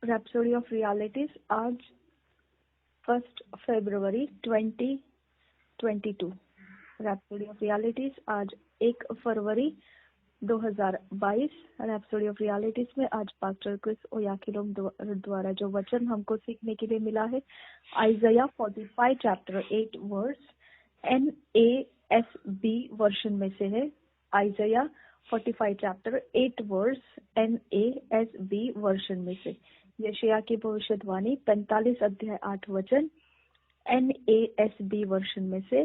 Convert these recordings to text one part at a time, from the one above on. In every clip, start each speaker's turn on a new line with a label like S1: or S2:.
S1: Rhapsody of realities आज 1 फरवरी 2022। Rhapsody of realities आज 1 फरवरी 2022। Rhapsody of realities में आज पास्टर क्रिस ओयाखिलोम द्वारा जो वचन हमको सीखने के लिए मिला है, Isaiah 45 chapter 8 verse NASB version में से है। Isaiah 45 chapter 8 verse NASB version में से। यशायाह की भविष्यवाणी 45 अध्याय 8 वचन NASB वर्जन में से।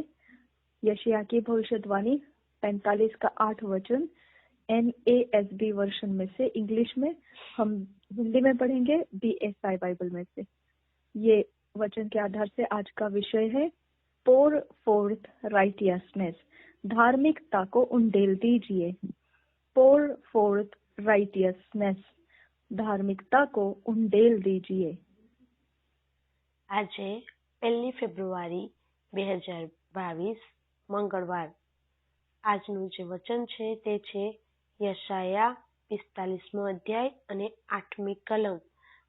S1: यशायाह की भविष्यवाणी 45 का 8 वचन NASB वर्जन में से। इंग्लिश में हम हिंदी में पढ़ेंगे BSI बाइबल में से। ये वचन के आधार से आज का विषय है pour forth righteousness, धार्मिकता को उंडेल दीजिए। pour forth righteousness, धार्मिकता को उंडेल दीजिए।
S2: આજે 1 ફેબ્રુઆરી 2022 મંગળવાર। આજનું જે વચન છે તે છે યશાયા 45મો અધ્યાય અને 8મી કલમ।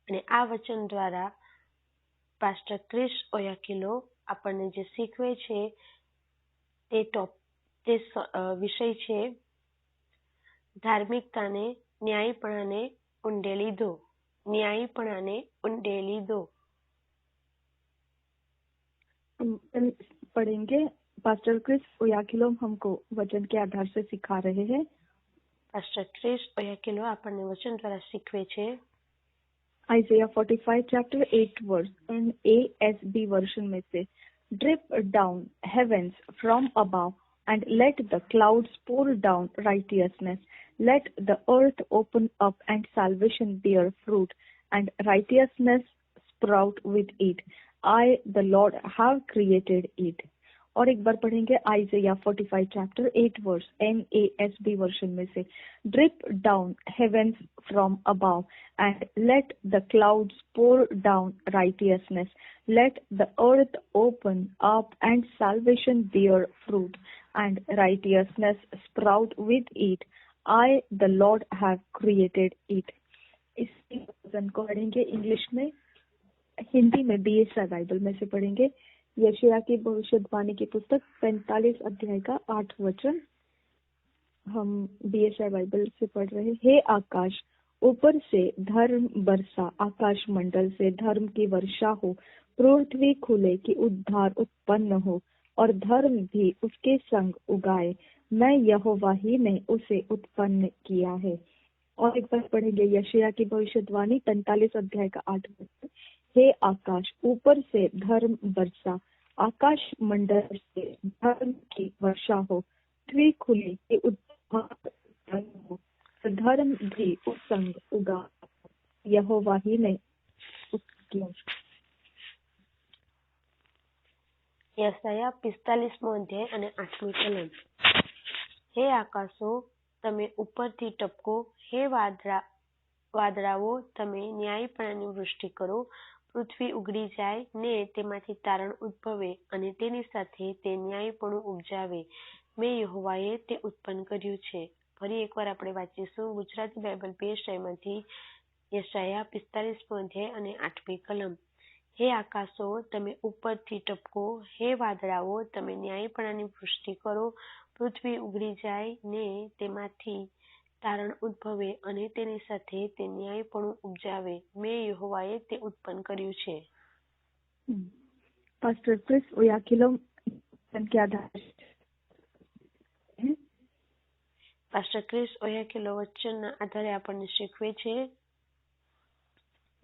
S2: અને આ વચન દ્વારા પાસ્ટર ક્રિસ ઓયાકિલો આપણને જે શીખવે છે તે વિષય છે ધાર્મિકતાને ન્યાયપણાને ઉંડેલી દો। ન્યાયપણાને ઉંડેલી દો।
S1: पढ़ेंगे। पास्टर क्रिस ओयाखिलो हमको वचन के आधार से सिखा रहे हैं।
S2: પાસ્ટર ક્રિસ ઓયાકિલો આપણને વચન દ્વારા શીખવે છે
S1: Isaiah 45 chapter 8 verse NASB version में से। Drip down heavens from above and let the clouds pour down righteousness. Let the earth open up and salvation bear fruit and righteousness sprout with it. I, the Lord, have created it. और एक बार पढ़ेंगे Isaiah 45 chapter 8 verse NASB version में से। Drip down heavens from above and let the clouds pour down righteousness. Let the earth open up and salvation bear fruit and righteousness sprout with it. I the Lord have created it. इस वचन को पढ़ेंगे English में, हिंदी में BSI Bible में से पढ़ेंगे। यशायाह की भविष्यवाणी की पुस्तक 45 अध्याय का 8 वचन हम BSI बाइबल से पढ़ रहे। हे आकाश, ऊपर से धर्म बरसा, आकाश मंडल से धर्म की वर्षा हो। पृथ्वी खुले कि उद्धार उत्पन्न हो और धर्म भी उसके संग उगाए। मैं यहोवा ही ने उसे उत्पन्न किया है। और एक बार पढ़ेंगे यशायाह की भविष्यवाणी 45 अध्याय का 8 वचन। हे आकाश, ऊपर से धर्म बरसा, आकाश मंडल से धर्म की वर्षा हो। पृथ्वी खुली कि उद्धार हो, धर्म भी उस संग उगा। यहोवा ही ने उसकी।
S2: યશાયા 45મો અધ્યાય અને 8મી કલમ। હે આકાશો, તમે ઉપરથી ટપકો, હે વાદળાઓ, તમે ન્યાયપણાની વૃષ્ટિ કરો। પૃથ્વી ઉગડી જાય ને તેમાંથી તારણ ઉદ્ભવે અને તેની સાથે તે ન્યાયપણું ઉપજાવે। મેં યહોવાએ તે ઉત્પન્ન કર્યું છે। ફરી એકવાર આપણે વાંચીશું ગુજરાતી બાઇબલ BSIમાંથી યશાયા 45મો અધ્યાય અને 8મી કલમ। હે આકાશો, તમે ઉપરથી ટપકો, હે વાદળાઓ, તમે ન્યાયપણાની વૃષ્ટિ કરો। પૃથ્વી ઉગડી જાય ને તેમાંથી તારણ ઉદ્ભવે અને તેની સાથે તે ન્યાયપણું ઉપજાવે। મેં યહોવાએ તે ઉત્પન્ન કર્યું છે।
S1: पास्टर क्रिस ओयाखिलो के आधार
S2: પાસ્ટર ક્રિસ ઓયાકિલો વચનના આધારે આપણને શીખવે છે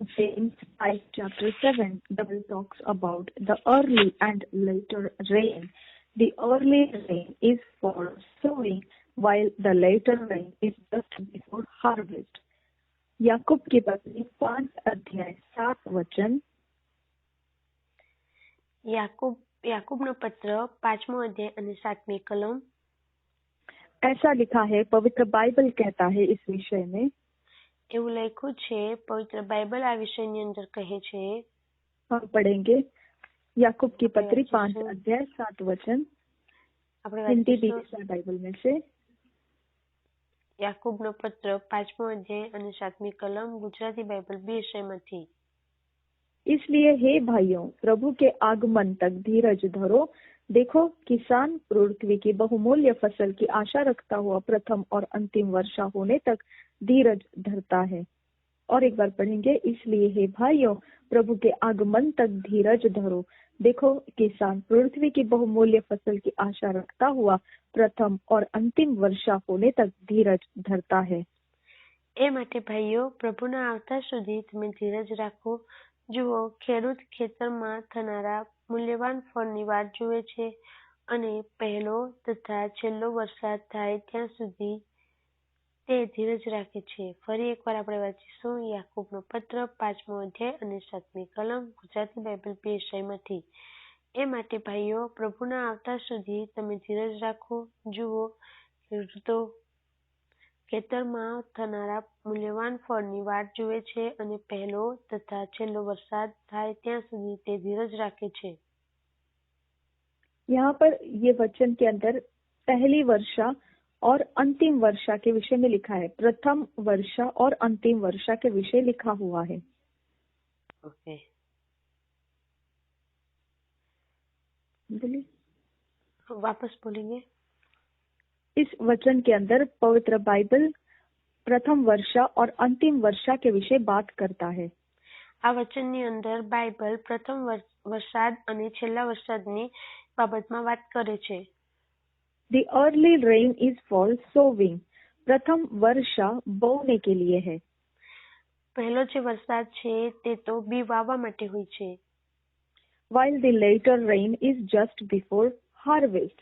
S1: James 5 chapter 7 Bible talks about the early and later rain. The early rain is for sowing while the later rain is just before harvest. याकूब की पत्री 5 अध्याय 7 वचन।
S2: याकूबનો પત્ર 5મો અધ્યાય અને 7મી કલમ।
S1: ऐसा लिखा है, पवित्र बाइबल कहता है इस विषय में।
S2: એવું લખ્યું છે, પવિત્ર બાઇબલ આ વિષયની અંદર કહે છે।
S1: हम पढ़ेंगे याकूब की पत्री 5 अध्याय 7 वचन, हिंदी BSI बाइबल में से।
S2: યાકૂબનો પત્ર 5મો અધ્યાય અને 7મી કલમ ગુજરાતી બાઇબલ 2 વિષયમાંથી।
S1: इसलिए हे भाइयों, प्रभु के आगमन तक धीरज धरो। देखो, किसान पृथ्वी की बहुमूल्य फसल की आशा रखता हुआ प्रथम और अंतिम वर्षा होने तक धीरज धरता है। और एक बार पढ़ेंगे, इसलिए हे भाइयों, प्रभु के आगमन तक धीरज धरो। देखो, किसान पृथ्वी की बहुमूल्य फसल की आशा रखता हुआ प्रथम और अंतिम वर्षा होने तक धीरज धरता है।
S2: એ માટે ભાઈઓ, પ્રભુના આવતા સુધી તમે ધીરજ રાખો। જુઓ, ખેડૂત ખેતરમાં થનારા મૂલ્યવાન ફળની વાટ જુએ છે અને પહેલો તથા છેલ્લો વરસાદ થાય ત્યાં સુધી તે ધીરજ રાખે છે। ફરી એકવાર આપણે વાંચીશું યાકૂબનો પત્ર 5મો અધ્યાય અને 7મી કલમ ગુજરાતી બાઇબલ 2 વિષયમાંથી। એ માટે ભાઈઓ, પ્રભુના આવતા સુધી તમે ધીરજ રાખો। જુઓ, ખેડૂતો ખેતરમાં થનારા મૂલ્યવાન ફળની વાટ જુએ છે અને પહેલો તથા છેલ્લો વરસાદ થાય ત્યાં સુધી તે ધીરજ રાખે છે।
S1: यहाँ पर ये वचन के अंदर पहली वर्षा और अंतिम वर्षा के विषय में लिखा है। प्रथम वर्षा और अंतिम वर्षा के विषय लिखा हुआ है।
S2: ओके,
S1: बोलिए,
S2: वापस बोलेंगे।
S1: इस वचन के अंदर पवित्र बाइबल प्रथम वर्षा और अंतिम वर्षा के विषय बात करता है।
S2: આ વચનની અંદર બાઇબલ પ્રથમ વરસાદ અને છેલ્લા વરસાદની બાબતમાં વાત કરે છે।
S1: The early rain is for sowing. प्रथम वर्षा बोने के लिए है।
S2: પહેલો જે વરસાદ છે તે તો બી વાવવા માટે હોય છે।
S1: While the later rain is just before harvest.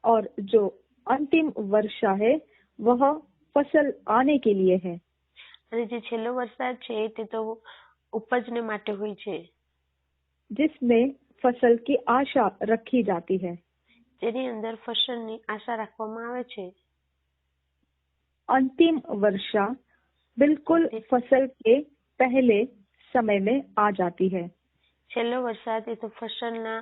S1: और जो अंतिम वर्षा है वह फसल आने के लिए है।
S2: અને જે છેલ્લો વરસાદ છે તે તો ઉપજને માટે હોય છે,
S1: जिसमें फसल की आशा रखी जाती है।
S2: જેની અંદર ફસલની આશા રાખવામાં આવે છે।
S1: अंतिम वर्षा बिल्कुल फसल के पहले समय में आ जाती है।
S2: છેલ્લો વરસાદ એ તો ફસલના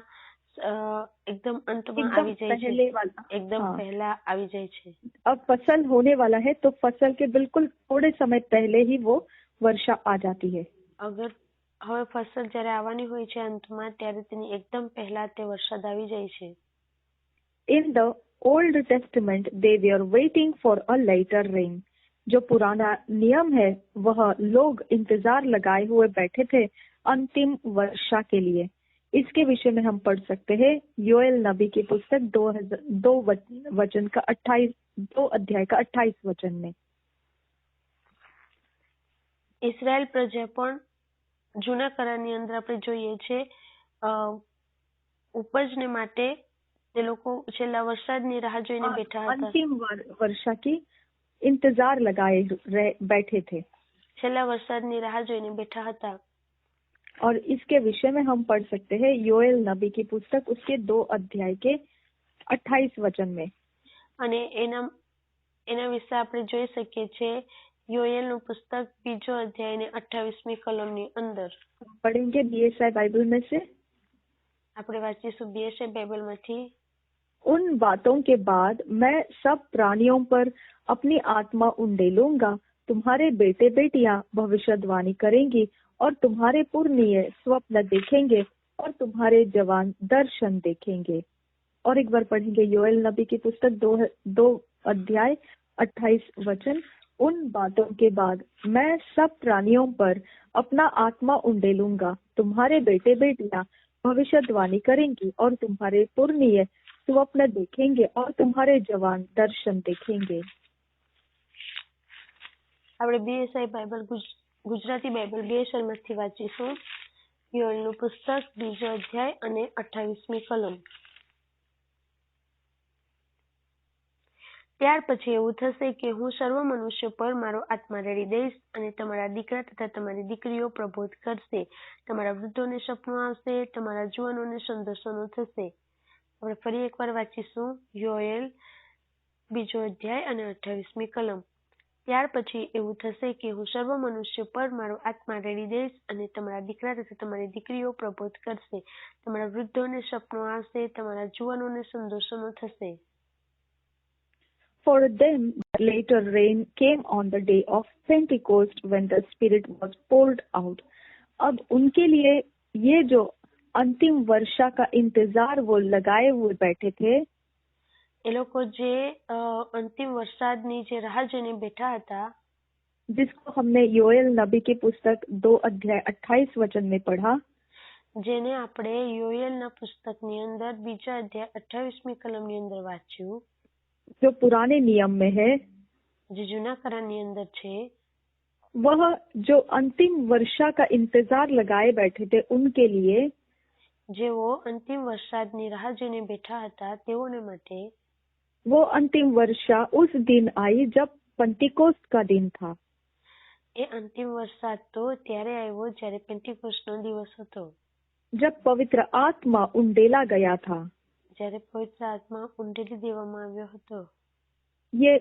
S2: एकदम अंतમાં
S1: एकदम
S2: આવી જાય
S1: पहले
S2: છે,
S1: वाला।
S2: एकदम
S1: हाँ।
S2: પહેલા આવી જાય છે।
S1: अब फसल होने वाला है तो फसल के बिल्कुल थोड़े समय पहले ही वो वर्षा आ जाती है।
S2: અગર હવે ફસલ જ્યારે આવવાની હોય છે અંતમાં, ત્યારે તેની એકદમ પહેલા તે વરસાદ આવી જાય છે।
S1: In the Old Testament they were waiting for a later rain. जो पुराना नियम है वह लोग इंतजार लगाए हुए बैठे थे अंतिम वर्षा के लिए। इसके विषय में हम पढ़ सकते हैं योएल नबी की पुस्तक 2 अध्याय का 28 वचन में।
S2: ઇઝરાયલ પ્રજા પણ જૂના કરારની અંદર આપણે જોઈએ છે ઉપજને માટે તે લોકો છેલ્લા વરસાદની રાહ જોઈને બેઠા હતા।
S1: अंतिम वर्षा की इंतजार लगाए बैठे थे।
S2: છેલ્લા વરસાદની રાહ જોઈને બેઠા હતા।
S1: और इसके विषय में हम पढ़ सकते हैं योएल नबी की पुस्तक उसके 2 अध्याय के 28 वचन में।
S2: અને એના વિશે આપણે જોઈ શકીએ છીએ યોએલનું પુસ્તક 2 અધ્યાય ને 28મી કલમની અંદર।
S1: पढ़ेंगे बीएसआई बाइबल में से।
S2: આપણે વાંચીશું બીએસઆઈ બાઇબલમાંથી।
S1: उन बातों के बाद मैं सब प्राणियों पर अपनी आत्मा उंडेलूंगा। तुम्हारे बेटे बेटियां भविष्यवाणी करेंगी और तुम्हारे पुरनिये स्वप्न देखेंगे और तुम्हारे जवान दर्शन देखेंगे। और एक बार पढ़ेंगे योएल नबी की पुस्तक 2 अध्याय 28 वचन। उन बातों के बाद मैं सब प्राणियों पर अपना आत्मा उंडेलूंगा। तुम्हारे बेटे बेटियां भविष्यवाणी करेंगी और तुम्हारे पुरनिये स्वप्न देखेंगे और तुम्हारे जवान दर्शन देखेंगे।
S2: આપણે બીએસઆઈ બાઇબલ ગુજરાતી બાઇબલ 2 શરમાંથી વાંચીશું યોએલનું પુસ્તક 2 અધ્યાય અને 28મી કલમ। ત્યાર પછી એવું થશે કે હું સર્વ મનુષ્ય પર મારો આત્મા રેડી દઈશ અને તમારા દીકરા તથા તમારી દીકરીઓ પ્રબોધ કરશે। તમારા વૃદ્ધોને સપનું આવશે, તમારા જુવાનોને સંદર્શનો થશે। આપણે ફરી એકવાર વાંચીશું યોએલ 2 અધ્યાય અને 28મી કલમ। ત્યાર પછી એવું થશે કે હું સર્વ મનુષ્ય પર મારો આત્મા રેડી દઈશ અને તમારા દીકરા તથા તમારી દીકરીઓ પ્રબોધ કરશે। તમારા વૃદ્ધોને સપનું આવશે, તમારા જુવાનોને સંદર્શનો થશે।
S1: For them later rain came on the day of Pentecost when the Spirit was poured out. अब उनके लिए ये जो अंतिम वर्षा का इंतजार वो लगाए हुए बैठे थे,
S2: એ લોકો જે અંતિમ વરસાદની જે રાહ જોઈને બેઠા હતા,
S1: जिसको हमने योएल नबी की पुस्तक 2 अध्याय 28 वचन में पढ़ा,
S2: જેને આપણે યોએલના પુસ્તકની અંદર 2 અધ્યાય 28મી કલમની અંદર વાંચ્યું,
S1: जो पुराने नियम में है,
S2: જે જૂના કરારની અંદર છે,
S1: वह जो अंतिम वर्षा का इंतजार लगाए बैठे थे उनके लिए,
S2: જેઓ અંતિમ વરસાદની રાહ જોઈને બેઠા હતા તેઓને માટે
S1: वो अंतिम वर्षा उस दिन आई जब पेंटिकोस्ट का दिन था.
S2: એ અંતિમ વરસાદ તો ત્યારે આવ્યો જ્યારે પેન્ટિકોસ્ટનો દિવસ હતો,
S1: जब पवित्र आत्मा उंडेला गया था.
S2: જ્યારે પવિત્ર આત્મા ઉંડેલી દેવામાં આવ્યો હતો.
S1: ये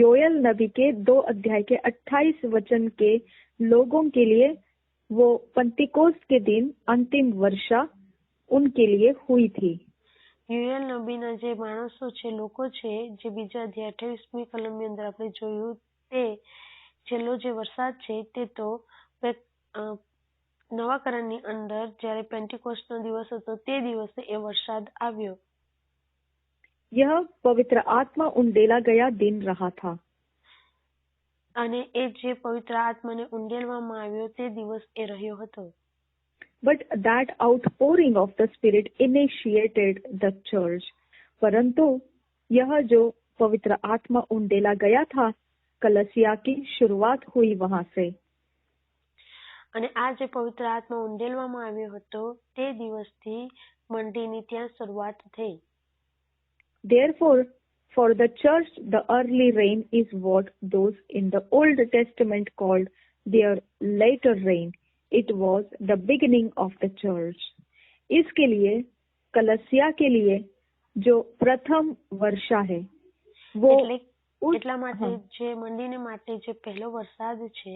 S1: योएल नबी के 2 अध्याय के 28 वचन के लोगों के लिए वो पेंटिकोस्ट के दिन अंतिम वर्षा उनके लिए हुई थी.
S2: યુએલ નબીના જે માણસો છે, લોકો છે, જે 2 અધ્યાય 28મી કલમની અંદર આપણે જોયું, તે છેલ્લો જે વરસાદ છે તે તો નવા કરારની અંદર જ્યારે પેન્ટિકોસ્ટનો દિવસ હતો તે દિવસે એ વરસાદ આવ્યો.
S1: यह पवित्र आत्मा उंडेला गया दिन रहा था.
S2: અને એ જે પવિત્ર આત્માને ઉંડેલવામાં આવ્યો તે દિવસ એ રહ્યો હતો.
S1: But that outpouring of the Spirit initiated the church. परंतु यह जो पवित्र आत्मा उंडेला गया था, कलसिया की शुरुआत हुई वहां से.
S2: અને આ જે પવિત્ર આત્મા ઉંડેલવામાં આવ્યો હતો તે દિવસથી મંડળીની ત્યાં શરૂઆત થઈ.
S1: Therefore, for the church, the early rain is what those in the Old Testament called their later rain. It was the beginning of the church. इसके लिए कलसिया के लिए जो प्रथम वर्षा है वो
S2: એટલા માટે જે મંડળીને માટે જે પહેલો વરસાદ છે,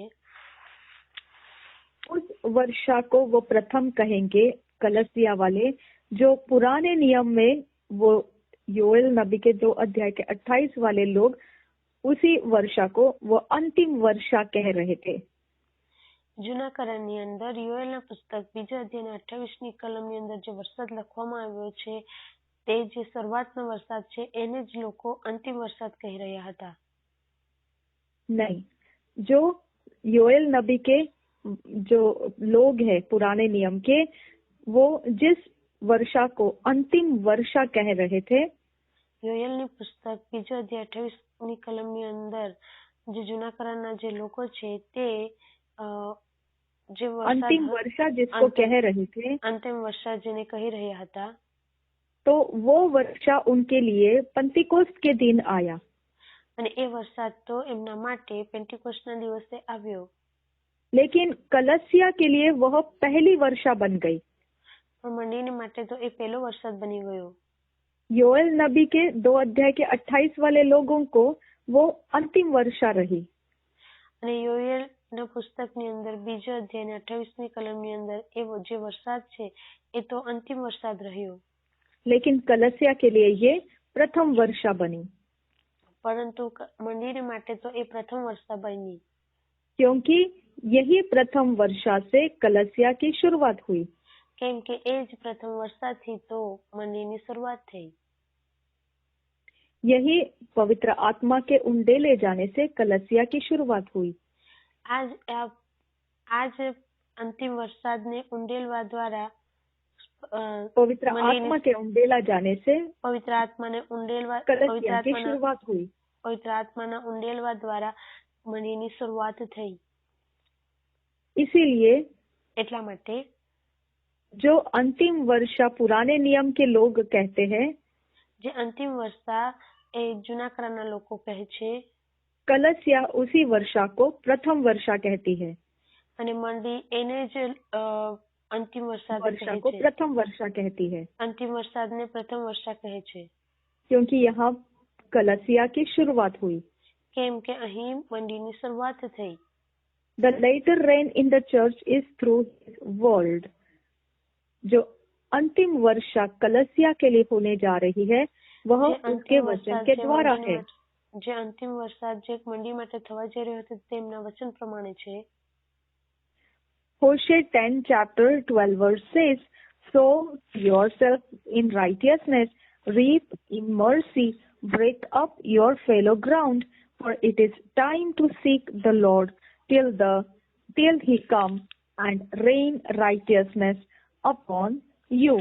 S1: उस वर्षा को वो प्रथम कहेंगे कलसिया वाले. जो पुराने नियम में वो योएल नबी के 2 अध्याय के 28 वाले लोग उसी वर्षा को वो अंतिम वर्षा कह रहे थे.
S2: જૂના કરારની અંદર યોએલના પુસ્તક 2 અધ્યાયના 28મી કલમની અંદર જે વરસાદ લખવામાં આવ્યો છે તે જે શરૂઆતનો વરસાદ છે એને જ લોકો અંતિમ વરસાદ કહી રહ્યા હતા.
S1: नहीं, जो योएल नबी के जो लोग हैं पुराने नियम के, वो जिस वर्षा को अंतिम वर्षा कह रहे थे,
S2: યોએલની પુસ્તક 2 અધ્યાય 28મી કલમની અંદર જે જૂના કરારના જે લોકો છે તે જે
S1: अंतिम वर्षा जिसको कह रहे थे,
S2: અંતિમ વર્ષા જેને કહી રહ્યા હતા,
S1: तो वो वर्षा उनके लिए पेंटिकोस्ट के दिन आया.
S2: અને એ વરસાદ તો એમના માટે પેન્ટિકોસ્ટના દિવસે આવ્યો.
S1: लेकिन कलसिया के लिए वह पहली वर्षा बन गई.
S2: પણ મંડળીને માટે તો એ પહેલો વરસાદ બની ગયો.
S1: योएल नबी के 2 अध्याय के 28 वाले लोगों को वो अंतिम वर्षा रही.
S2: અને યોએલના પુસ્તકની અંદર 2 અધ્યાયના 28મી કલમની અંદર એ જે વરસાદ છે એ તો અંતિમ વરસાદ રહ્યો.
S1: लेकिन कलसिया के लिए ये प्रथम वर्षा बनी.
S2: પરંતુ મંડળીને માટે તો એ પ્રથમ વર્ષા બની.
S1: क्योंकि यही प्रथम वर्षा से कलसिया की शुरुआत हुई.
S2: કેમ કે એ જ પ્રથમ વર્ષાથી તો મંડળીની શરૂઆત થઈ.
S1: यही पवित्र आत्मा के उंडेले जाने से कलसिया की शुरुआत हुई.
S2: आज अंतिम वरसादने उंडेलवा द्वारा
S1: पवित्र आत्मा के उंडेला जाने से
S2: पवित्र आत्माने उंडेलवा
S1: कलसिया की शुरुआत हुई.
S2: पवित्र आत्माना उंडेलवा द्वारा मंडळीनी शुरुआत થઈ.
S1: इसीलिए
S2: એટલા માટે
S1: जो अंतिम वर्षा पुराने नियम के लोग कहते हैं,
S2: જે અંતિમ વર્ષા એ જૂના કરારના લોકો કહે છે,
S1: कलसिया उसी वर्षा को प्रथम वर्षा कहती है.
S2: અને મંડળી એને જ અંતિમ વરસાદ
S1: वर्षा
S2: કહે
S1: को
S2: છે.
S1: प्रथम वर्षा कहती है.
S2: અંતિમ વરસાદને પ્રથમ વર્ષા કહે છે.
S1: क्योंकि यहाँ कलसिया की शुरुआत हुई.
S2: કેમ કે અહીં મંડળીની શરૂઆત થઈ.
S1: The later rain in the church is through his word. जो अंतिम वर्षा कलसिया के लिए होने जा रही है वह उसके वचन के द्वारा है.
S2: જે અંતિમ વરસાદ જે એક મંડી માટે થવા જઈ રહ્યો હતો તેમના વચન પ્રમાણે છે.
S1: Hosea 10 chapter 12 verse says, sow yourself in righteousness, reap in mercy, break up your fallow ground, for it is time to seek the Lord till he come and rain righteousness upon you.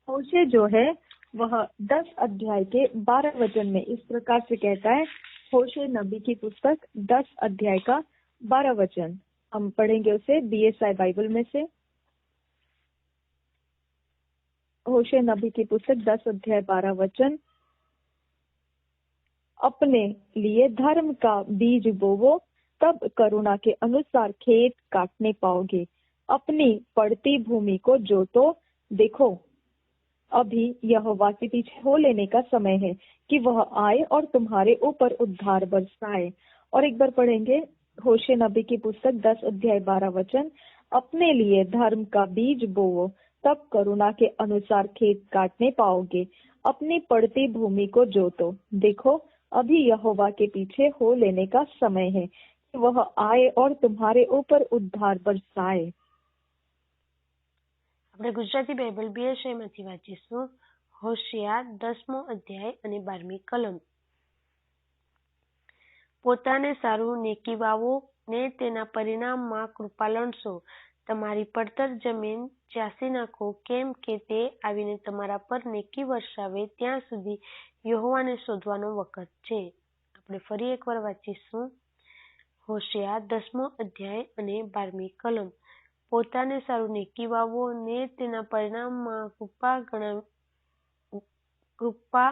S1: होशे जो है वह 10 अध्याय के 12 वचन में इस प्रकार से कहता है. होशे नबी की पुस्तक 10 अध्याय का 12 वचन हम पढ़ेंगे उसे BSI बाइबल में से. होशे नबी की पुस्तक 10 अध्याय 12 वचन. अपने लिए धर्म का बीज बोवो, तब करुणा के अनुसार खेत काटने पाओगे. अपनी पड़ती भूमि को जोतो, देखो अभी यहोवा के पीछे हो लेने का समय है कि वह आए और तुम्हारे ऊपर उद्धार बरसाए. और एक बार पढ़ेंगे होशे नबी की पुस्तक 10 अध्याय 12 वचन. अपने लिए धर्म का बीज बोवो, तब करुणा के अनुसार खेत काटने पाओगे. अपनी पड़ती भूमि को जोतो, देखो अभी यहोवा के पीछे हो लेने का समय है कि वह आए और तुम्हारे ऊपर उद्धार बरसाए.
S2: આપણે ગુજરાતી બાઇબલ BSI માંથી વાંચીશું. હોશિયા 10મો અધ્યાય અને 12મી કલમ. પોતાને સારું નેકી વાવો ને તેના પરિણામમાં કૃપા લણશો. તમારી પડતર જમીન ચાસી નાખો, કેમ કે તે આવીને તમારા પર નેકી વરસાવે ત્યાં સુધી યહોવાને શોધવાનો વખત છે. આપણે ફરી એકવાર વાંચીશું. હોશિયા 10મો અધ્યાય અને 12મી કલમ. પોતાને સારું નેકી વાવો ને તેના પરિણામમાં કૃપા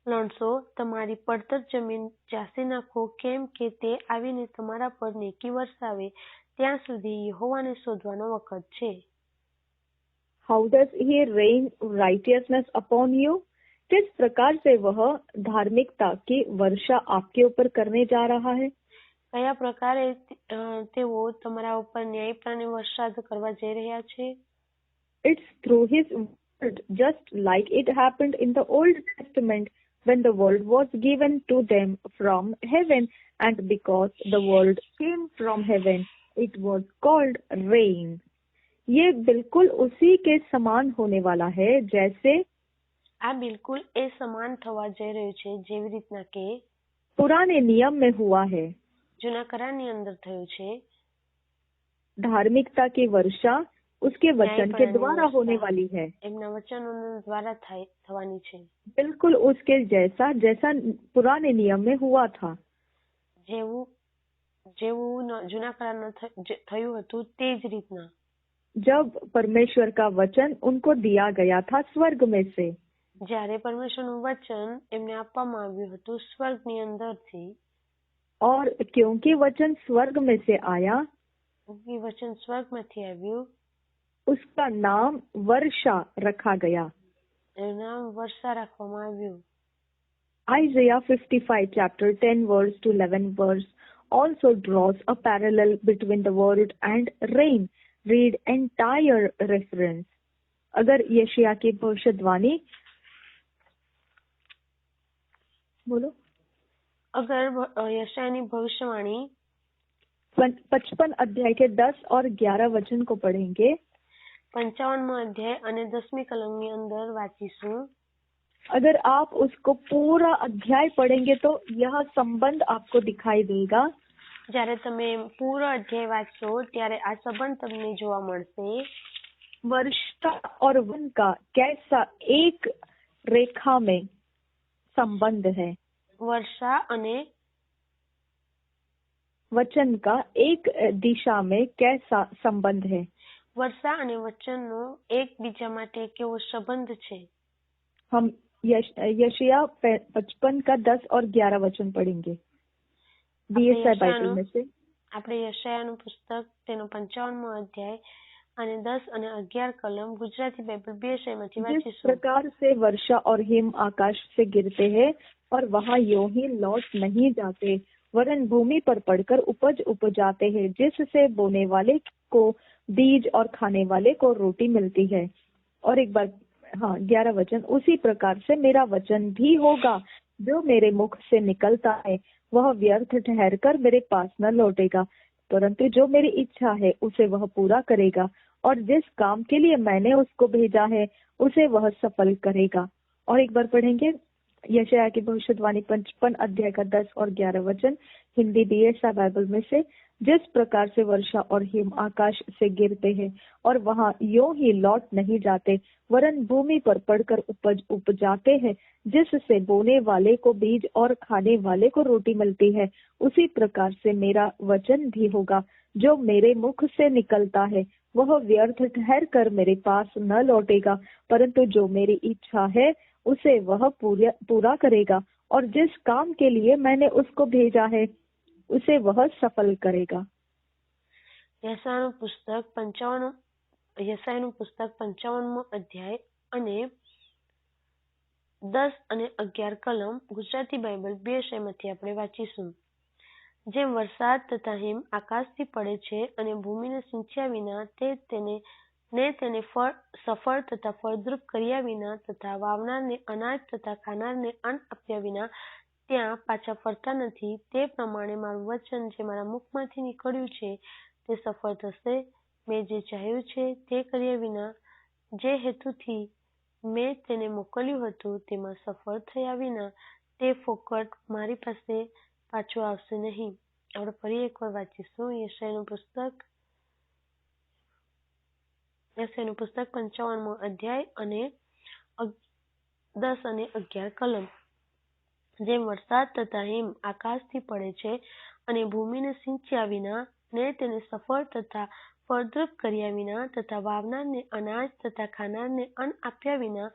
S2: લણશો. તમારી પડતર જમીન ચાસી નાખો, કેમ કે તે આવીને તમારા પર નેકી વરસાવે ત્યાં સુધી યહોવાને શોધવાનો વખત છે.
S1: How does he rain righteousness upon you? किस प्रकार से वह धार्मिकता की वर्षा आपके ऊपर करने जा रहा है?
S2: કયા પ્રકારે તેઓ તમારા ઉપર ન્યાયપ્રાની વરસાદ કરવા જઈ રહ્યા છે?
S1: It's through his word, just like it happened in the Old Testament when the world was given to them from heaven, and because the world came from heaven, it was called rain. ये बिल्कुल उसी के समान होने वाला है जैसे
S2: આ બિલકુલ એ સમાન થવા જઈ રહ્યું છે જેવી રીતના કે
S1: पुराने नियम में हुआ है.
S2: જૂના કરારની અંદર થયું છે.
S1: धार्मिकता की वर्षा उसके वचन के द्वारा होने वाली है.
S2: એમના વચનોના દ્વારા થવાની છે.
S1: बिल्कुल उसके जैसा पुराने नियम में हुआ था.
S2: જેવું જૂના કરારમાં થયું હતું તે જ રીતના.
S1: जब परमेश्वर का वचन उनको दिया गया था स्वर्ग में से.
S2: જ્યારે પરમેશ્વરનું વચન એમને આપવામાં આવ્યું હતું સ્વર્ગની અંદરથી.
S1: और क्योंकि वचन स्वर्ग में से आया,
S2: વચન સ્વર્ગમાંથી આવ્યું,
S1: उसका नाम वर्षा रखा गया.
S2: એનું નામ વર્ષા રાખવામાં આવ્યું.
S1: Isaiah 55 chapter 10 verse to 11 verse also draws a parallel between the word and rain. Read entire reference. अगर यशायाह की भविष्यवाणी बोलो.
S2: अगर यशायाहની ભવિષ્યવાણી
S1: 55 अध्याय के 10 और 11 वचन को पढ़ेंगे.
S2: 55મો અધ્યાય અને 10મી કલમની અંદર વાંચીશું.
S1: अगर आप उसको पूरा अध्याय पढ़ेंगे तो यह संबंध आपको दिखाई देगा.
S2: જ્યારે તમે પૂરો અધ્યાય વાંચશો ત્યારે આ સંબંધ તમને જોવા મળશે.
S1: वर्षा और वन का कैसा एक रेखा में संबंध है.
S2: વર્ષા અને
S1: वचन का एक दिशा में कैसा संबंध है.
S2: વર્ષા અને વચનનો એકબીજા માટે કેવો સંબંધ છે.
S1: हम यशायाह 55 का 10 और 11 वचन पढ़ेंगे BSI बाइबल में से.
S2: આપણે યશાયાહનું પુસ્તક તેનો 55મો અધ્યાય અને 10 અને 11 કલમ ગુજરાતી બાઇબલ BSI માંથી
S1: जिस
S2: વાંચીશું.
S1: प्रकार से वर्षा और हिम आकाश से गिरते हैं और वहाँ यूं ही लौट नहीं जाते, वरन भूमि पर पड़कर उपज उपजाते हैं, जिससे बोने वाले को बीज और खाने वाले को रोटी मिलती है. और एक बार 11 वचन. उसी प्रकार से मेरा वचन भी होगा जो मेरे मुख से निकलता है वह व्यर्थ ठहरकर मेरे पास न लौटेगा, परंतु जो मेरी इच्छा है उसे वह पूरा करेगा, और जिस काम के लिए मैंने उसको भेजा है उसे वह सफल करेगा। और एक बार पढ़ेंगे यशायाह की भविष्यवाणी 55 अध्याय का 10 और 11 वचन, हिंदी DSI बाइबल में से। जिस प्रकार से वर्षा और हिम आकाश से गिरते हैं और वहां यों ही लौट नहीं जाते, वरन भूमि पर पड़कर उपज उपजाते हैं, जिससे बोने वाले को बीज और खाने वाले को रोटी मिलती है, उसी प्रकार से मेरा वचन भी होगा जो मेरे मुख से निकलता है वह व्यर्थ ठहर कर मेरे पास न लौटेगा, परंतु जो मेरी इच्छा है उसे वह पूरा करेगा, और जिस काम के लिए मैंने उसको भेजा है उसे वह सफल करेगा।
S2: યશાયાનું પુસ્તક 55મો અધ્યાય અને 10 અને 11 કલમ ગુજરાતી બાઇબલ 2 વિષયમાંથી આપણે વાંચીશું. જેમ વરસાદ તથા હિમ આકાશથી પડે છે અને ભૂમિને સિંચ્યા વિના તેને સફળ તથા ફળદ્રુપ કર્યા વિના તથા વાવનારને અનાજ તથા ખાનારને અન્ન આપ્યા વિના ત્યાં પાછા ફરતા નથી, તે પ્રમાણે મારું વચન જે મારા મુખમાંથી નીકળ્યું છે તે સફળ થશે. મેં જે ચાહ્યું છે તે કર્યા વિના જે હેતુથી મેં તેને મોકલ્યું હતું તેમાં સફળ થયા વિના તે ફોકટ મારી પાસે પાછું આવશે નહીં. આપણે ફરી એકવાર વાંચીશું. યશાયાનું પુસ્તક 55મો અધ્યાય અને 10 અને 11 કલમ. જેમ વરસાદ તથા હિમ આકાશથી પડે છે અને ભૂમિને સિંચ્યા વિના ને તેને સફળ તથા ફળદ્રુપ કર્યા વિના તથા વાવનારને અનાજ તથા ખાનારને અન્ન આપ્યા વિના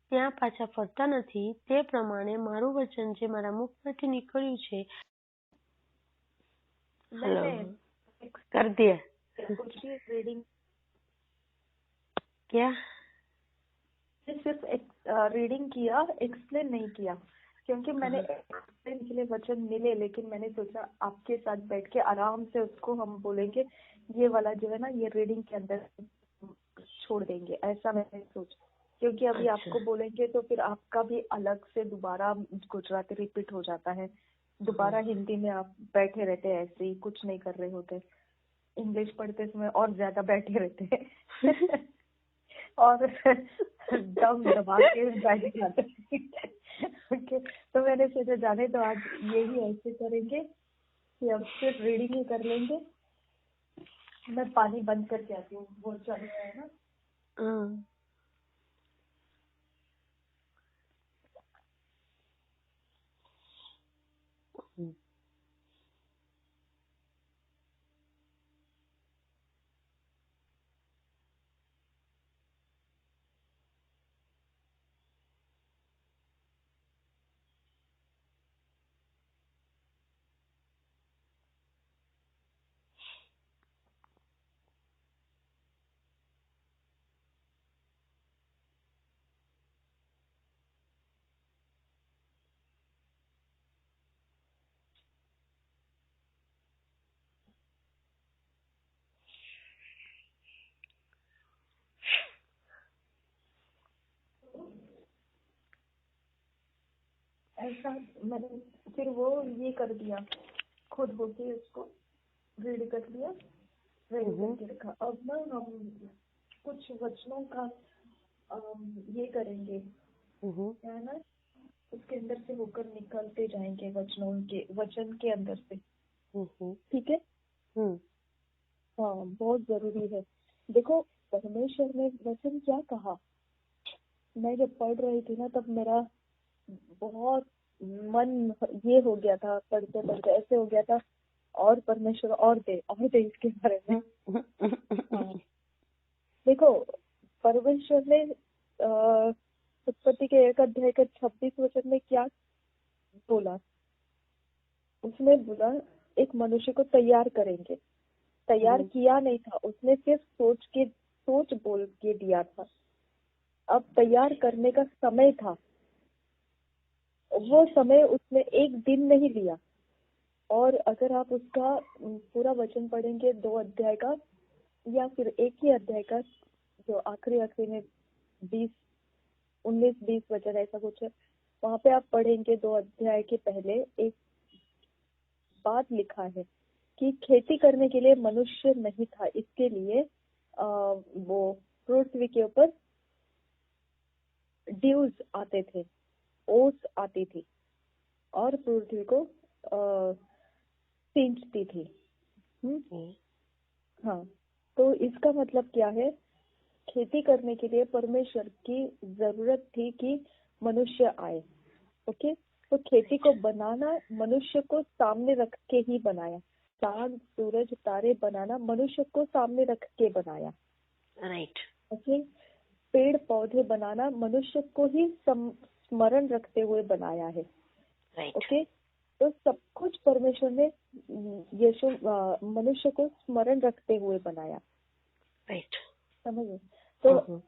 S2: ત્યાં પાછા ફરતા નથી, તે પ્રમાણે મારું વચન જે મારા મુખમાંથી નીકળ્યું છે. कर दिया
S1: रीडिंग
S2: क्या?
S1: सिर्फ रीडिंग किया, एक्सप्लेन नहीं किया, क्योंकि मैंने एक्सप्लेन के लिए वचन मिले, लेकिन मैंने सोचा आपके साथ बैठ के आराम से उसको हम बोलेंगे, ये वाला जो है ना ये रीडिंग के अंदर छोड़ देंगे, ऐसा मैंने सोचा, क्योंकि अभी आपको बोलेंगे तो फिर आपका भी अलग से दोबारा गुजराती रिपीट हो जाता है, दोबारा हिंदी में आप बैठे रहते हैं, ऐसे ही कुछ नहीं कर रहे होते, इंग्लिश पढ़ते समय और ज्यादा बैठे रहते हैं और दम दबा के बैठ जाते हैं। ओके, तो मैंने सोचा जाने तो आज यही ऐसे करेंगे कि अब सिर्फ रीडिंग ही कर लेंगे। मैं पानी बंद करके आती हूँ, वो चल रहा है ना। ऐसा मैंने फिर वो ये कर दिया, खुद होके उसको रीड कर लिया, रीड करके रखा। अब ना हम कुछ वचनों का ये करेंगे, है ना, उसके अंदर से होकर निकलते जाएंगे वचन के अंदर से, ठीक है। हाँ, बहुत जरूरी है। देखो परमेश्वर ने वचन क्या कहा, मैं जब पढ़ रही थी ना तब मेरा बहुत मन ये हो गया था, पढ़ते पढ़ते ऐसे हो गया था, और परमेश्वर और दे इसके बारे में। हाँ। देखो परमेश्वर ने उत्पत्ति के 1 अध्याय का 26 वचन में क्या बोला, उसने बोला एक मनुष्य को तैयार करेंगे, तैयार किया नहीं था, उसने सिर्फ सोच बोल के दिया था। अब तैयार करने का समय था, वो समय उसने एक दिन नहीं लिया। और अगर आप उसका पूरा वचन पढ़ेंगे 2 अध्याय का या फिर एक ही अध्याय का जो आखिरी में 19-20 वचन ऐसा कुछ है, वहाँ पे आप पढ़ेंगे 2 अध्याय के पहले एक बात लिखा है कि खेती करने के लिए मनुष्य नहीं था, इसके लिए वो पृथ्वी के ऊपर ड्यूज आते थे, ओस आती थी और पृथ्वी को सींचती थी। हाँ, तो इसका मतलब क्या है, खेती करने के लिए परमेश्वर की जरूरत थी कि मनुष्य आए। ओके, तो खेती को बनाना मनुष्य को सामने रख के ही बनाया। चांद सूरज तारे बनाना मनुष्य को सामने रख के बनाया।
S2: राइट।
S1: ओके, पेड़ पौधे बनाना मनुष्य को ही स्मरण रखते हुए बनाया है।
S2: राइट।
S1: ओके, तो सब कुछ परमेश्वर ने यीशु मनुष्य को स्मरण रखते हुए बनाया।
S2: राइट।
S1: समझे? तो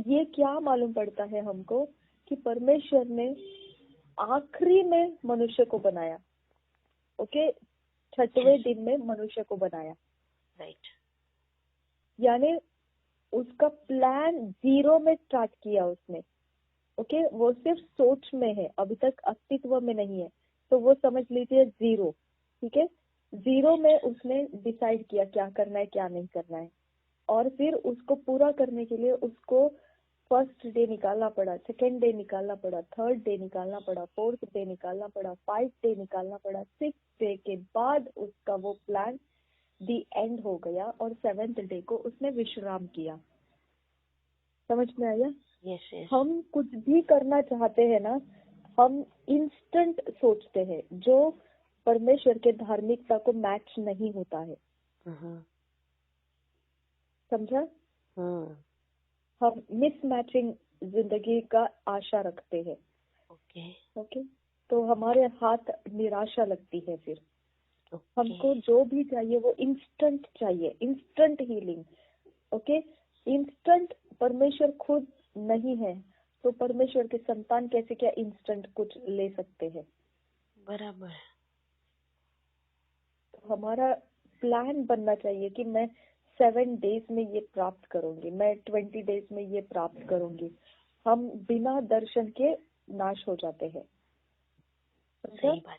S1: ये क्या मालूम पड़ता है हमको कि परमेश्वर ने आखिरी में मनुष्य को बनाया। ओके, 6वें दिन में मनुष्य को बनाया।
S2: राइट।
S1: यानी उसका प्लान 0 में स्टार्ट किया उसने। ओके, वो सिर्फ सोच में है, अभी तक अस्तित्व में नहीं है, तो वो समझ लीजिए 0। ठीक है, 0 में उसने डिसाइड किया क्या करना है क्या नहीं करना है, और फिर उसको पूरा करने के लिए उसको फर्स्ट डे निकालना पड़ा, सेकेंड डे निकालना पड़ा, थर्ड डे निकालना पड़ा, फोर्थ डे निकालना पड़ा, 5 डे निकालना पड़ा, 6 डे के बाद उसका वो प्लान दी एंड हो गया और 7th डे को उसने विश्राम किया। समझ में आया?
S2: Yes yes.
S1: हम कुछ भी करना चाहते हैं ना, हम इंस्टेंट सोचते हैं, जो परमेश्वर के धार्मिकता को मैच नहीं होता है। समझा? हम मिसमैचिंग जिंदगी का आशा रखते हैं। ओके, तो हमारे हाथ निराशा लगती है। फिर हमको जो भी चाहिए वो इंस्टेंट चाहिए, इंस्टेंट हीलिंग। ओके, इंस्टेंट परमेश्वर खुद नहीं है, तो परमेश्वर के संतान कैसे क्या इंस्टेंट कुछ ले सकते हैं?
S2: बराबर।
S1: तो हमारा प्लान बनना चाहिए कि मैं 7 डेज में ये प्राप्त करूंगी, मैं 20 डेज में ये प्राप्त करूंगी। हम बिना दर्शन के नाश हो जाते हैं।
S2: सही बात है।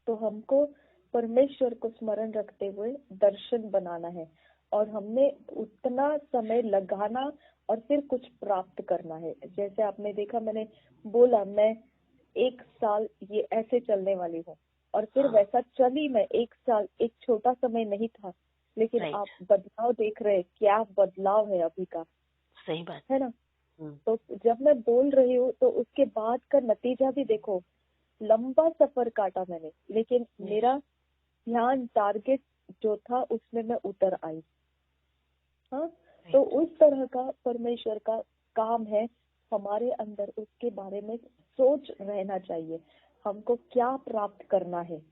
S1: तो हमको परमेश्वर को स्मरण रखते हुए दर्शन बनाना है, और हमने उतना समय लगाना और फिर कुछ प्राप्त करना है। जैसे आपने देखा, मैंने बोला मैं 1 साल ये ऐसे चलने वाली हूँ, और फिर वैसा चली मैं 1 साल। एक छोटा समय नहीं था, लेकिन आप बदलाव देख रहे हैं, क्या बदलाव है अभी का।
S2: सही बात
S1: है ना? तो जब मैं बोल रही हूँ तो उसके बाद का नतीजा भी देखो, लंबा सफर काटा मैंने, लेकिन मेरा ध्यान टारगेट जो था उसमें मैं उतर आई। हाँ, तो उस तरह का परमेश्वर का काम है हमारे अंदर, उसके बारे में सोच रहना चाहिए, हमको क्या प्राप्त करना है।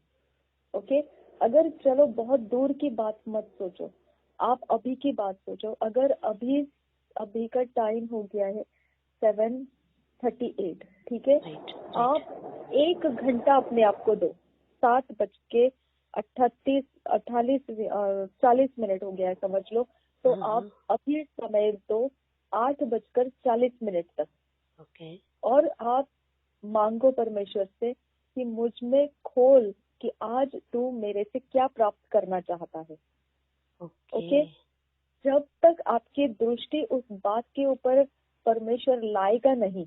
S1: ओके, अगर चलो बहुत दूर की बात मत सोचो, आप अभी की बात सोचो। अगर अभी का टाइम हो गया है 7:38, ठीक है, आप 1 घंटा अपने आप को दो। 7:38 हो गया है समझ लो, तो आप अभी समय दो 8:40 तक।
S2: ओके,
S1: और आप मांगो परमेश्वर से कि मुझ में खोल कि आज तू मेरे से क्या प्राप्त करना चाहता है। ओके, जब तक आपकी दृष्टि उस बात के ऊपर परमेश्वर लाएगा नहीं,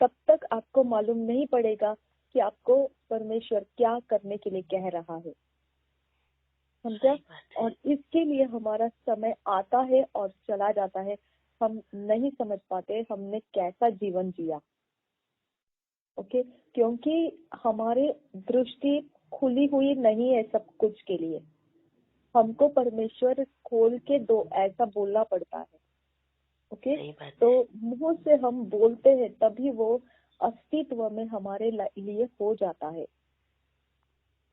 S1: तब तक आपको मालूम नहीं पड़ेगा कि आपको परमेश्वर क्या करने के लिए कह रहा है। समझा? और इसके लिए हमारा समय आता है और चला जाता है, हम नहीं समझ पाते हमने कैसा जीवन जिया। ओके, क्योंकि हमारी दृष्टि खुली हुई नहीं है सब कुछ के लिए। हमको परमेश्वर खोल के दो ऐसा बोलना पड़ता है। ओके, तो मुंह से हम बोलते हैं तभी वो अस्तित्व में हमारे लिए हो जाता है।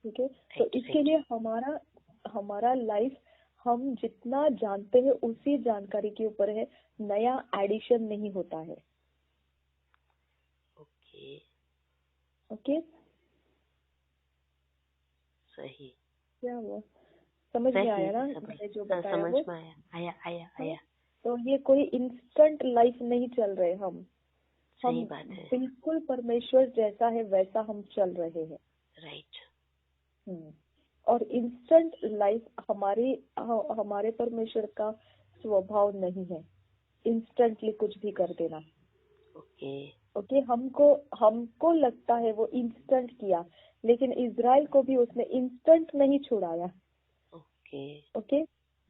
S1: ठीक है, तो इसके लिए हमारा लाइफ हम जितना जानते हैं उसी जानकारी के ऊपर है, नया एडिशन नहीं होता है। ओके,
S2: सही।
S1: क्या हुआ? समझ में आया ना मैंने जो बताया?
S2: समझ में आया।
S1: तो ये कोई इंस्टेंट लाइफ नहीं चल रहे हम।
S2: सही बात है।
S1: बिल्कुल परमेश्वर जैसा है वैसा हम चल रहे हैं।
S2: राइट।
S1: और इंस्टेंट लाइफ हमारे परमेश्वर का स्वभाव नहीं है इंस्टेंटली कुछ भी कर देना। ओके हमको लगता है वो इंस्टेंट किया, लेकिन इज़राइल को भी उसने इंस्टेंट नहीं छुड़ाया। ओके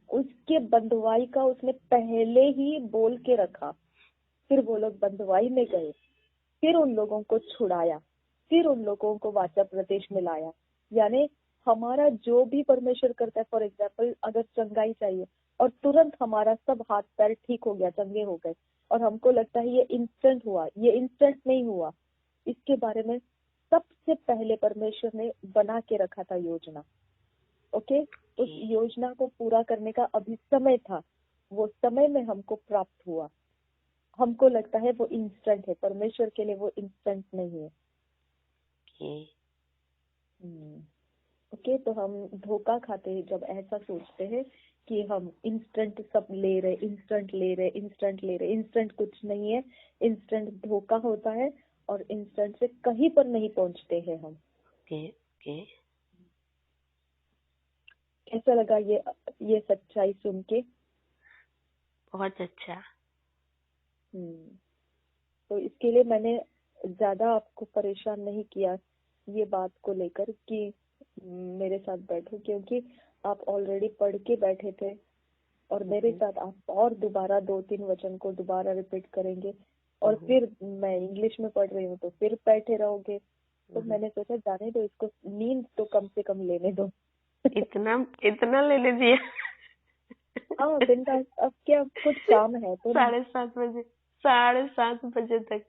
S1: उसके बंधुआई का उसने पहले ही बोल के रखा, फिर वो लोग बंधुआई में गए, फिर उन लोगों को छुड़ाया, फिर उन लोगों को वाचा प्रदेश में लाया। यानी हमारा जो भी परमेश्वर करता है, फॉर एग्जाम्पल अगर चंगाई चाहिए और तुरंत हमारा सब हाथ पैर ठीक हो गया, चंगे हो गए, और हमको लगता है ये इंस्टेंट हुआ, ये इंस्टेंट नहीं हुआ। इसके बारे में सबसे पहले परमेश्वर ने बना के रखा था योजना। ओके उस योजना को पूरा करने का अभी समय था, वो समय में हमको प्राप्त हुआ। हमको लगता है वो इंस्टेंट है, परमेश्वर के लिए वो इंस्टेंट नहीं है। ओके तो हम धोखा खाते हैं जब ऐसा सोचते हैं कि हम इंस्टेंट सब ले रहे, इंस्टेंट ले रहे, इंस्टेंट ले रहे। इंस्टेंट कुछ नहीं है, इंस्टेंट धोखा होता है और इंस्टेंट से कहीं पर नहीं पहुंचते हैं हम। कैसा लगा ये सच्चाई सुन के?
S2: बहुत अच्छा।
S1: तो इसके लिए मैंने ज्यादा आपको परेशान नहीं किया ये बात को लेकर कि मेरे साथ बैठो, क्योंकि आप ऑलरेडी पढ़ के बैठे थे और मेरे साथ आप और दोबारा 2-3 वचन को दोबारा रिपीट करेंगे और फिर मैं इंग्लिश में पढ़ रही हूँ तो फिर बैठे रहोगे। तो मैंने सोचा जाने दो, इसको नींद तो कम से कम लेने दो।
S2: इतना ले लीजिए।
S1: हाँ दिन का अब क्या कुछ काम है तो
S2: 7:30 बजे तक।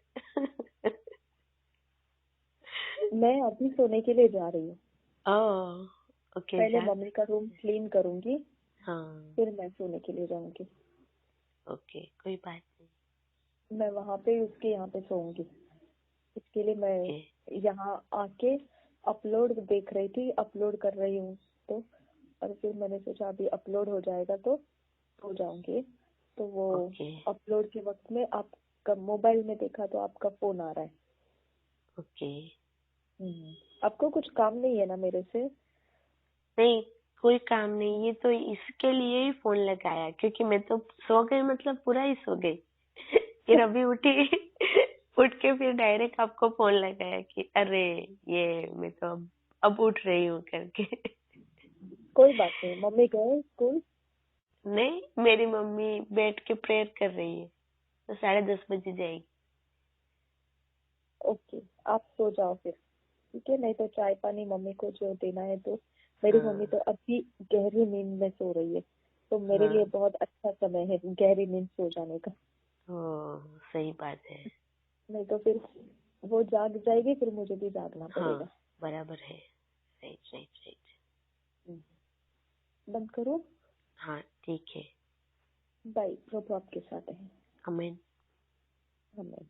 S1: मैं अभी सोने के लिए जा रही हूँ।
S2: ओके
S1: पहले मम्मी का रूम क्लीन करूंगी,
S2: हाँ
S1: फिर मैं सोने के लिए जाऊंगी।
S2: ओके कोई बात नहीं।
S1: मैं वहाँ पे उसके यहाँ पे सोऊंगी। इसके लिए मैं यहाँ आके अपलोड देख रही थी, अपलोड कर रही हूँ तो, और फिर मैंने सोचा अभी अपलोड हो जाएगा तो सो जाऊंगी। तो वो अपलोड के वक्त में आपका मोबाइल में देखा तो आपका फोन आ रहा है। आपको कुछ काम नहीं है ना मेरे से?
S2: नहीं कोई काम नहीं, ये तो इसके लिए ही फोन लगाया क्योंकि मैं तो सो गई, मतलब पूरा ही सो गई। फिर अभी उठी, उठ के फिर डायरेक्ट आपको फोन लगाया कि अरे ये मैं तो अब उठ रही हूँ करके।
S1: कोई बात नहीं। मम्मी गए स्कूल?
S2: नहीं मेरी मम्मी बैठ के प्रेयर कर रही है, तो 10:30 बजे जाएगी।
S1: ओके आप सो जाओ फिर, ठीक है? नहीं तो चाय पानी मम्मी को जो देना है तो। मेरी मम्मी तो अभी गहरी नींद में सो रही है, तो मेरे लिए बहुत अच्छा समय है गहरी नींद सो जाने का।
S2: सही बात है।
S1: नहीं तो फिर वो जाग जाएगी, फिर मुझे भी जागना पड़ेगा।
S2: बराबर है। राइट।
S1: बंद करो?
S2: हाँ ठीक है।
S1: बाय। प्रभु आपके साथ है।
S2: आमीन।
S1: आमीन।